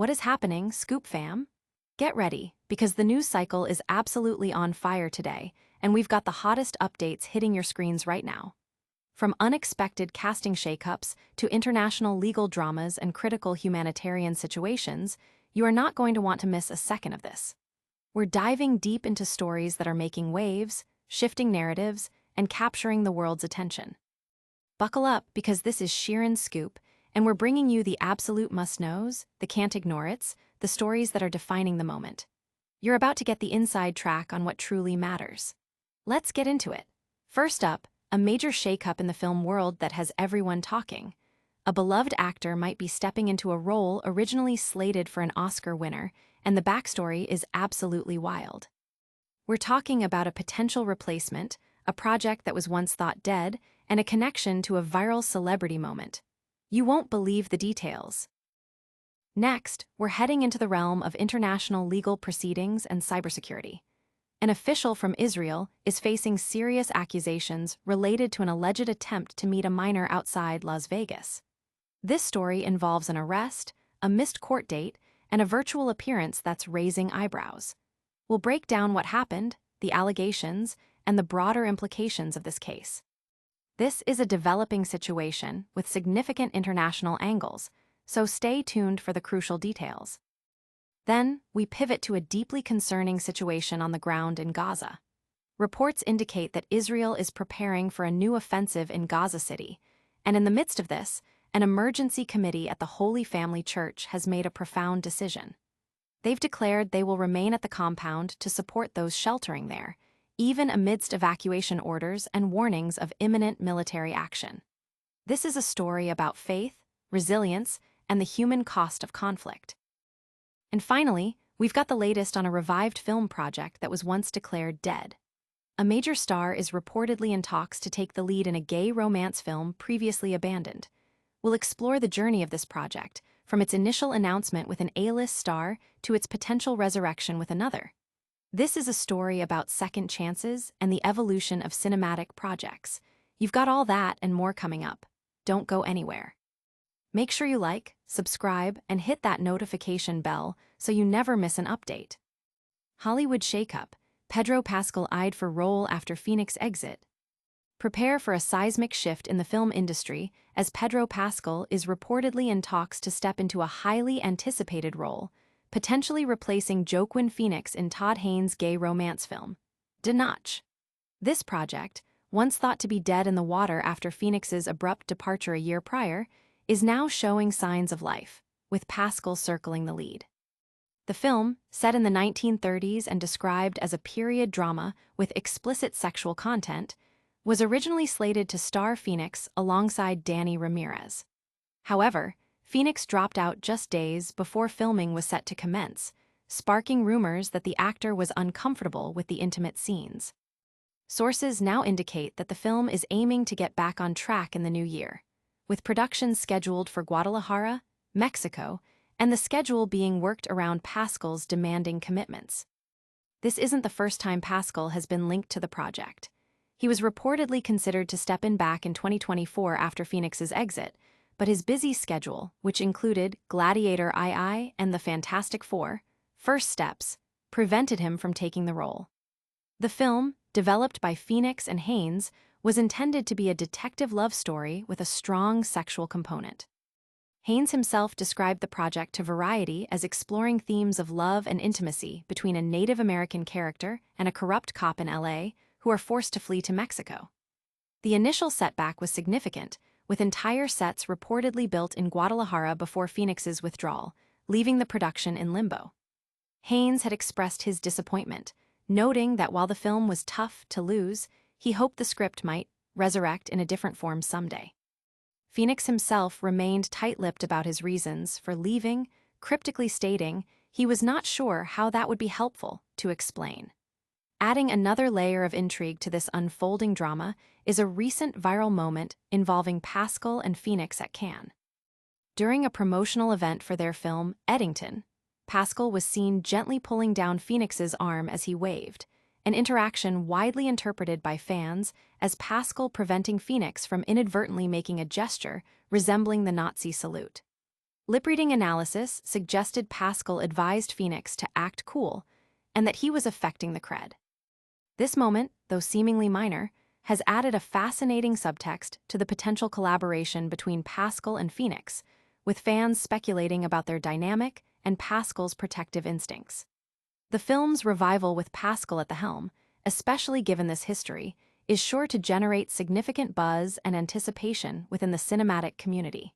What is happening, Scoop fam? Get ready, because the news cycle is absolutely on fire today, and we've got the hottest updates hitting your screens right now. From unexpected casting shakeups to international legal dramas and critical humanitarian situations, you are not going to want to miss a second of this. We're diving deep into stories that are making waves, shifting narratives, and capturing the world's attention. Buckle up, because this is Sheeran's Scoop, and we're bringing you the absolute must-knows, the can't ignore it's, the stories that are defining the moment. You're about to get the inside track on what truly matters. Let's get into it. First up, a major shakeup in the film world that has everyone talking. A beloved actor might be stepping into a role originally slated for an Oscar winner, and the backstory is absolutely wild. We're talking about a potential replacement, a project that was once thought dead, and a connection to a viral celebrity moment. You won't believe the details. Next, we're heading into the realm of international legal proceedings and cybersecurity. An official from Israel is facing serious accusations related to an alleged attempt to meet a minor outside Las Vegas. This story involves an arrest, a missed court date, and a virtual appearance that's raising eyebrows. We'll break down what happened, the allegations, and the broader implications of this case. This is a developing situation with significant international angles, so stay tuned for the crucial details. Then, we pivot to a deeply concerning situation on the ground in Gaza. Reports indicate that Israel is preparing for a new offensive in Gaza City, and in the midst of this, an emergency committee at the Holy Family Church has made a profound decision. They've declared they will remain at the compound to support those sheltering there, even amidst evacuation orders and warnings of imminent military action. This is a story about faith, resilience, and the human cost of conflict. And finally, we've got the latest on a revived film project that was once declared dead. A major star is reportedly in talks to take the lead in a gay romance film previously abandoned. We'll explore the journey of this project, from its initial announcement with an A-list star to its potential resurrection with another. This is a story about second chances and the evolution of cinematic projects. You've got all that and more coming up. Don't go anywhere. Make sure you like, subscribe, and hit that notification bell so you never miss an update. Hollywood shakeup. Pedro Pascal eyed for role after Phoenix exit. Prepare for a seismic shift in the film industry, as Pedro Pascal is reportedly in talks to step into a highly anticipated role, potentially replacing Joaquin Phoenix in Todd Haynes' gay romance film, Notch. This project, once thought to be dead in the water after Phoenix's abrupt departure a year prior, is now showing signs of life, with Pascal circling the lead. The film, set in the 1930s and described as a period drama with explicit sexual content, was originally slated to star Phoenix alongside Danny Ramirez. However, Phoenix dropped out just days before filming was set to commence, sparking rumors that the actor was uncomfortable with the intimate scenes. Sources now indicate that the film is aiming to get back on track in the new year, with production scheduled for Guadalajara, Mexico, and the schedule being worked around Pascal's demanding commitments. This isn't the first time Pascal has been linked to the project. He was reportedly considered to step in back in 2024 after Phoenix's exit, but his busy schedule, which included Gladiator II and The Fantastic Four, First Steps, prevented him from taking the role. The film, developed by Phoenix and Haynes, was intended to be a detective love story with a strong sexual component. Haynes himself described the project to Variety as exploring themes of love and intimacy between a Native American character and a corrupt cop in LA who are forced to flee to Mexico. The initial setback was significant, with entire sets reportedly built in Guadalajara before Phoenix's withdrawal, leaving the production in limbo. Haynes had expressed his disappointment, noting that while the film was tough to lose, he hoped the script might resurrect in a different form someday. Phoenix himself remained tight-lipped about his reasons for leaving, cryptically stating he was not sure how that would be helpful to explain. Adding another layer of intrigue to this unfolding drama is a recent viral moment involving Pascal and Phoenix at Cannes. During a promotional event for their film, Eddington, Pascal was seen gently pulling down Phoenix's arm as he waved, an interaction widely interpreted by fans as Pascal preventing Phoenix from inadvertently making a gesture resembling the Nazi salute. Lip-reading analysis suggested Pascal advised Phoenix to act cool and that he was affecting the cred. This moment, though seemingly minor, has added a fascinating subtext to the potential collaboration between Pascal and Phoenix, with fans speculating about their dynamic and Pascal's protective instincts. The film's revival with Pascal at the helm, especially given this history, is sure to generate significant buzz and anticipation within the cinematic community.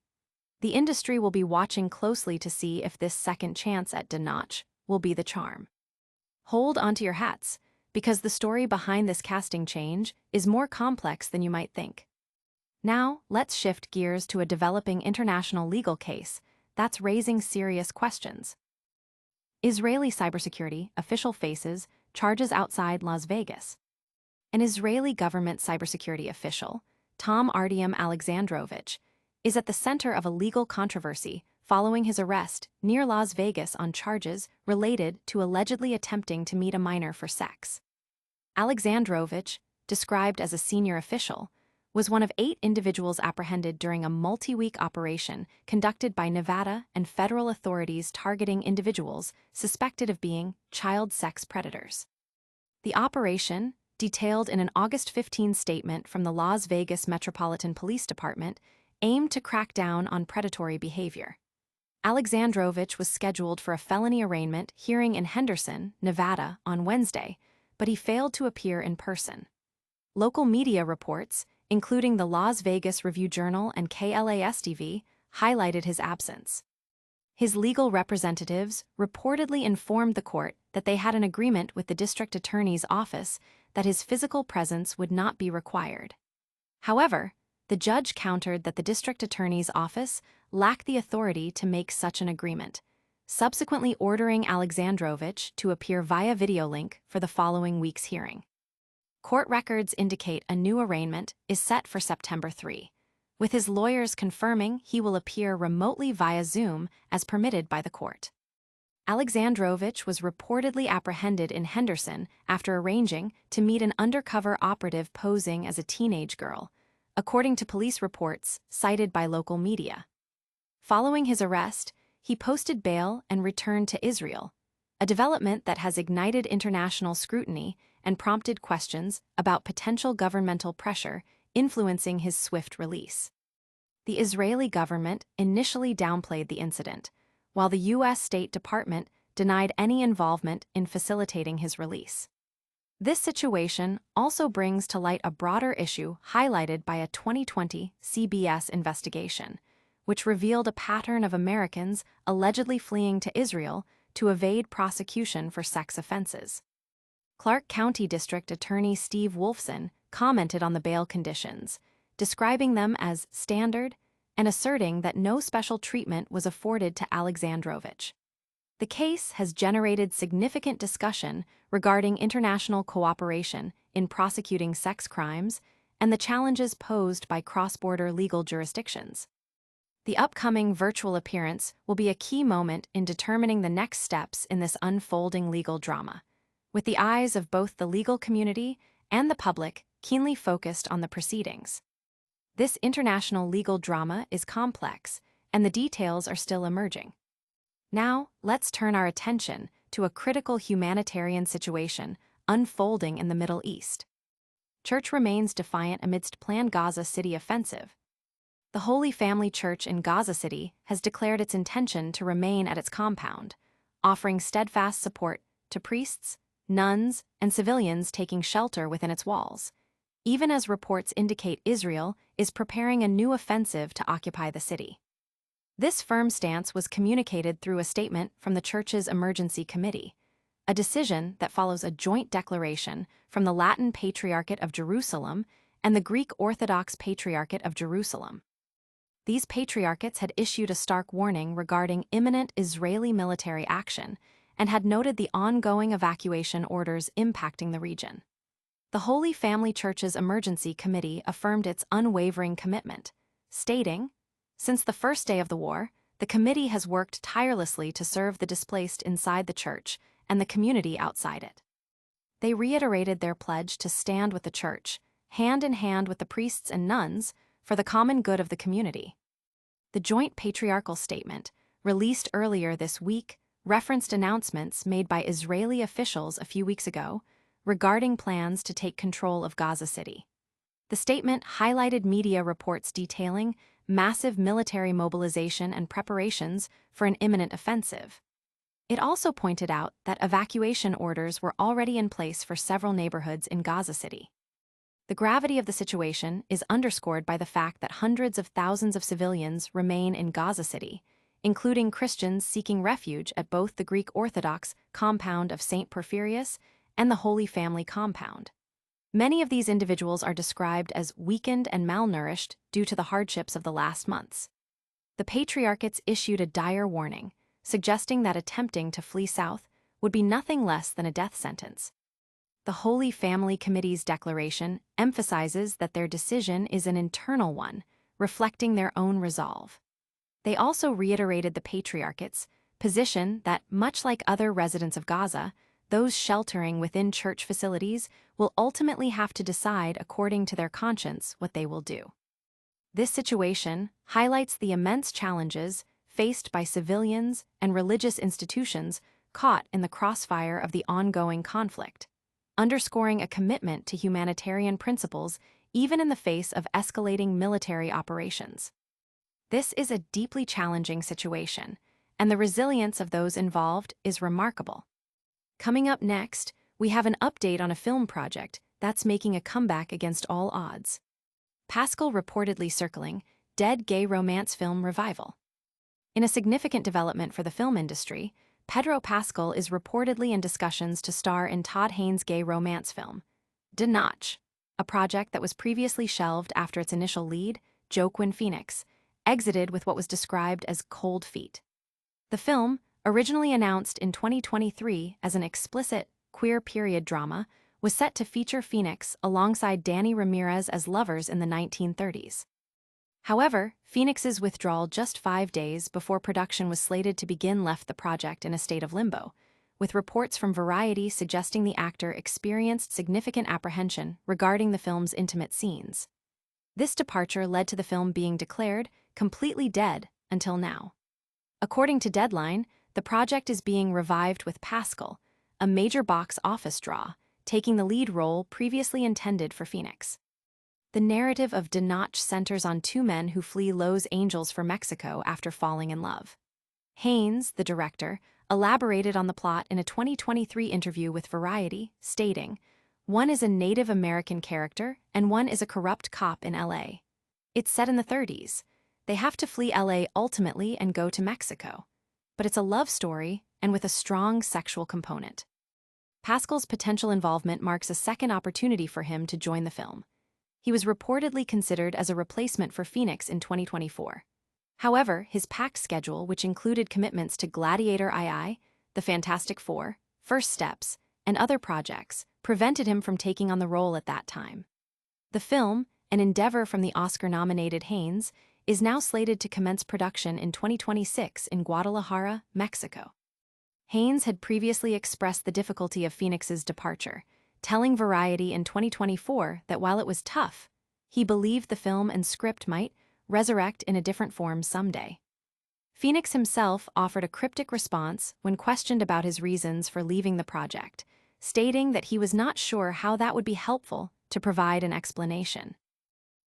The industry will be watching closely to see if this second chance at de notch will be the charm. Hold onto your hats, because the story behind this casting change is more complex than you might think. Now, let's shift gears to a developing international legal case that's raising serious questions. Israeli cybersecurity official faces charges outside Las Vegas. An Israeli government cybersecurity official, Tom Artyom Alexandrovich, is at the center of a legal controversy following his arrest near Las Vegas on charges related to allegedly attempting to meet a minor for sex. Alexandrovich, described as a senior official, was one of 8 individuals apprehended during a multi-week operation conducted by Nevada and federal authorities targeting individuals suspected of being child sex predators. The operation, detailed in an August 15 statement from the Las Vegas Metropolitan Police Department, aimed to crack down on predatory behavior. Alexandrovich was scheduled for a felony arraignment hearing in Henderson, Nevada, on Wednesday, but he failed to appear in person. Local media reports, including the Las Vegas Review-Journal and KLAS-TV, highlighted his absence. His legal representatives reportedly informed the court that they had an agreement with the district attorney's office that his physical presence would not be required. However, the judge countered that the district attorney's office lacked the authority to make such an agreement, subsequently ordering Alexandrovich to appear via video link for the following week's hearing. Court records indicate a new arraignment is set for September 3, with his lawyers confirming he will appear remotely via Zoom as permitted by the court. Alexandrovich was reportedly apprehended in Henderson after arranging to meet an undercover operative posing as a teenage girl, according to police reports cited by local media. Following his arrest, he posted bail and returned to Israel, a development that has ignited international scrutiny and prompted questions about potential governmental pressure influencing his swift release. The Israeli government initially downplayed the incident, while the U.S. State Department denied any involvement in facilitating his release. This situation also brings to light a broader issue highlighted by a 2020 CBS investigation, which revealed a pattern of Americans allegedly fleeing to Israel to evade prosecution for sex offenses. Clark County District Attorney Steve Wolfson commented on the bail conditions, describing them as standard and asserting that no special treatment was afforded to Alexandrovich. The case has generated significant discussion regarding international cooperation in prosecuting sex crimes and the challenges posed by cross-border legal jurisdictions. The upcoming virtual appearance will be a key moment in determining the next steps in this unfolding legal drama, with the eyes of both the legal community and the public keenly focused on the proceedings. This international legal drama is complex, and the details are still emerging. Now, let's turn our attention to a critical humanitarian situation unfolding in the Middle East. Church remains defiant amidst planned Gaza City offensive. The Holy Family Church in Gaza City has declared its intention to remain at its compound, offering steadfast support to priests, nuns, and civilians taking shelter within its walls, even as reports indicate Israel is preparing a new offensive to occupy the city. This firm stance was communicated through a statement from the church's emergency committee, a decision that follows a joint declaration from the Latin Patriarchate of Jerusalem and the Greek Orthodox Patriarchate of Jerusalem. These patriarchates had issued a stark warning regarding imminent Israeli military action and had noted the ongoing evacuation orders impacting the region. The Holy Family Church's emergency committee affirmed its unwavering commitment, stating, "Since the first day of the war, the committee has worked tirelessly to serve the displaced inside the church and the community outside it." They reiterated their pledge to stand with the church, hand in hand with the priests and nuns, for the common good of the community. The joint patriarchal statement, released earlier this week, referenced announcements made by Israeli officials a few weeks ago regarding plans to take control of Gaza City. The statement highlighted media reports detailing massive military mobilization and preparations for an imminent offensive. It also pointed out that evacuation orders were already in place for several neighborhoods in Gaza City. The gravity of the situation is underscored by the fact that hundreds of thousands of civilians remain in Gaza City, including Christians seeking refuge at both the Greek Orthodox compound of St. Porphyrius and the Holy Family compound. Many of these individuals are described as weakened and malnourished due to the hardships of the last months. The patriarchates issued a dire warning, suggesting that attempting to flee south would be nothing less than a death sentence. The Holy Family Committee's declaration emphasizes that their decision is an internal one, reflecting their own resolve. They also reiterated the patriarchate's position that, much like other residents of Gaza, those sheltering within church facilities will ultimately have to decide according to their conscience what they will do. This situation highlights the immense challenges faced by civilians and religious institutions caught in the crossfire of the ongoing conflict, underscoring a commitment to humanitarian principles even in the face of escalating military operations. This is a deeply challenging situation, and the resilience of those involved is remarkable. Coming up next, we have an update on a film project that's making a comeback against all odds. Pascal reportedly circling dead gay romance film revival. In a significant development for the film industry, Pedro Pascal is reportedly in discussions to star in Todd Haynes' gay romance film, De Notch, a project that was previously shelved after its initial lead, Joaquin Phoenix, exited with what was described as cold feet. The film, originally announced in 2023 as an explicit, queer period drama, was set to feature Phoenix alongside Danny Ramirez as lovers in the 1930s. However, Phoenix's withdrawal just 5 days before production was slated to begin left the project in a state of limbo, with reports from Variety suggesting the actor experienced significant apprehension regarding the film's intimate scenes. This departure led to the film being declared completely dead until now. According to Deadline, the project is being revived with Pascal, a major box office draw, taking the lead role previously intended for Phoenix. The narrative of De Notch centers on two men who flee Los Angeles for Mexico after falling in love. Haynes, the director, elaborated on the plot in a 2023 interview with Variety, stating, "One is a Native American character and one is a corrupt cop in LA. It's set in the 30s. They have to flee LA ultimately and go to Mexico. But it's a love story and with a strong sexual component." Pascal's potential involvement marks a second opportunity for him to join the film. He was reportedly considered as a replacement for Phoenix in 2024. However, his packed schedule, which included commitments to Gladiator II, The Fantastic Four, First Steps, and other projects, prevented him from taking on the role at that time. The film, an endeavor from the Oscar-nominated Haynes, is now slated to commence production in 2026 in Guadalajara, Mexico. Haynes had previously expressed the difficulty of Phoenix's departure, telling Variety in 2024 that while it was tough, he believed the film and script might resurrect in a different form someday. Phoenix himself offered a cryptic response when questioned about his reasons for leaving the project, stating that he was not sure how that would be helpful to provide an explanation.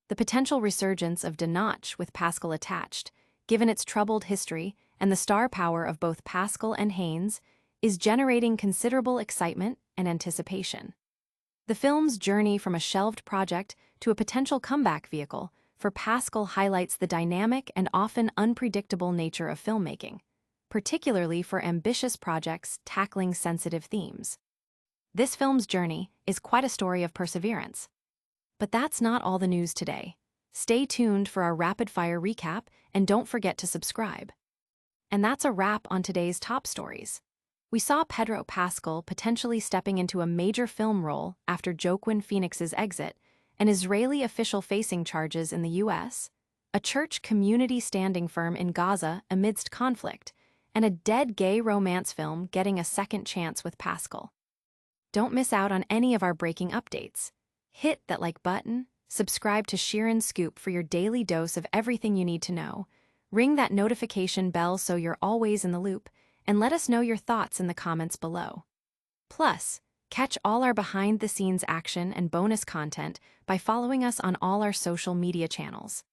The potential resurgence of De Notch with Pascal attached, given its troubled history and the star power of both Pascal and Haynes, is generating considerable excitement and anticipation. The film's journey from a shelved project to a potential comeback vehicle for Pascal highlights the dynamic and often unpredictable nature of filmmaking, particularly for ambitious projects tackling sensitive themes. This film's journey is quite a story of perseverance. But that's not all the news today. Stay tuned for our rapid-fire recap and don't forget to subscribe. And that's a wrap on today's top stories. We saw Pedro Pascal potentially stepping into a major film role after Joaquin Phoenix's exit, an Israeli official facing charges in the U.S., a church community standing firm in Gaza amidst conflict, and a dead gay romance film getting a second chance with Pascal. Don't miss out on any of our breaking updates. Hit that like button, subscribe to Sheeran Scoop for your daily dose of everything you need to know. Ring that notification bell so you're always in the loop, and let us know your thoughts in the comments below. Plus, catch all our behind-the-scenes action and bonus content by following us on all our social media channels.